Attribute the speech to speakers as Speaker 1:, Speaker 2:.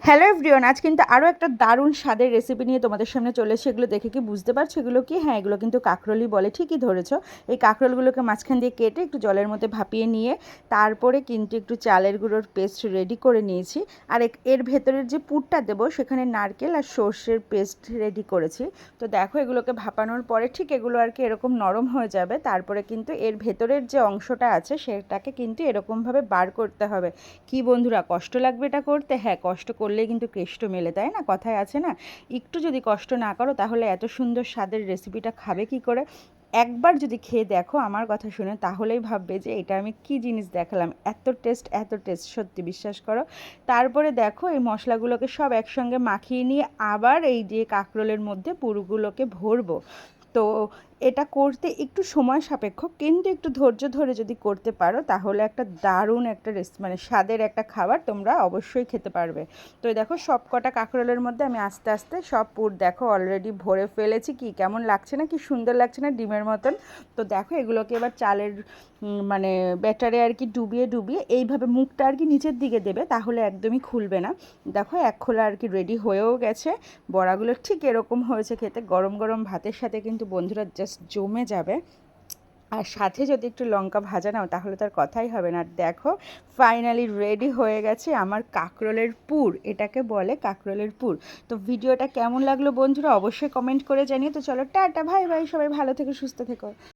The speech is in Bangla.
Speaker 1: হ্যালো এভরিওয়ান, আজ কিন্তু আরও একটা দারুণ স্বাদের রেসিপি নিয়ে তোমাদের সামনে চলে এসে। এগুলো দেখে কি বুঝতে পারছো এগুলো কি? হ্যাঁ, এগুলো কিন্তু কাঁকরোলই বলে, ঠিকই ধরেছো। এই কাঁকরোলগুলোকে মাঝখান দিয়ে কেটে একটু জলের মধ্যে ভাপিয়ে নিয়ে তারপরে কিন্তু একটু চালের গুঁড়োর পেস্ট রেডি করে নিয়েছি। আর এর ভেতরের যে পুরটা দেবো সেখানে নারকেল আর সর্ষের পেস্ট রেডি করেছি। তো দেখো, এগুলোকে ভাপানোর পরে ঠিক এগুলো আর কি এরকম নরম হয়ে যাবে। তারপরে কিন্তু এর ভেতরের যে অংশটা আছে সেটাকে কিন্তু এরকমভাবে বার করতে হবে। কি বন্ধুরা, কষ্ট লাগবে এটা করতে? হ্যাঁ, কষ্ট করলেই কিন্তু কেষ্ট মেলে, তাই না? কথায় আছে না, একটু যদি কষ্ট না করো তাহলে এত সুন্দর স্বাদের রেসিপিটা খাবে কি করে? একবার যদি খেয়ে দেখো আমার কথা শুনে, তাহলেই ভাববে যে এটা আমি কি জিনিস দেখালাম। এত টেস্ট, এত টেস্ট, সত্যি বিশ্বাস করো। তারপরে দেখো, এই মশলাগুলোকে সব একসঙ্গে মাখিয়ে নিয়ে আবার এই যে কাঁকরোলের মধ্যে পুরগুলোকে ভরবো। তো এটা করতে একটু সময় সাপেক্ষ, কিন্তু একটু ধৈর্য ধরে যদি করতে পারো তাহলে একটা দারুণ একটা মানে স্বাদের একটা খাবার তোমরা অবশ্যই খেতে পারবে। তো দেখো, সব কটা কাঁকরোলের মধ্যে আমি আস্তে আস্তে সব পুর দেখো অলরেডি ভরে ফেলেছি। কি কেমন লাগছে না? কি সুন্দর লাগছে না, ডিমের মতন? তো দেখো, এগুলোকে এবার চালের মানে ব্যাটারে আর কি ডুবিয়ে ডুবিয়ে এইভাবে মুখটা আর কি নিচের দিকে দেবে, তাহলে একদমই খুলবে না। দেখো, এক খোলা আর কি রেডি হয়েও গেছে। বড়াগুলো ঠিক এরকম হয়েছে খেতে, গরম গরম ভাতের সাথে কিন্তু বন্ধুরা জাস্ট জমে যাবে। আর সাথে যদি একটু লঙ্কা ভাজা নাও তাহলে তার কথাই হবে না। আর দেখো, ফাইনালি রেডি হয়ে গেছে আমার কাঁকরোলের পুর। এটাকে বলে কাঁকরোলের পুর। তো ভিডিওটা কেমন লাগলো বন্ধুরা অবশ্যই কমেন্ট করে জানিয়ে। তো চলো, টাটা, ভাই ভাই, সবাই ভালো থেকো, সুস্থ থেকো।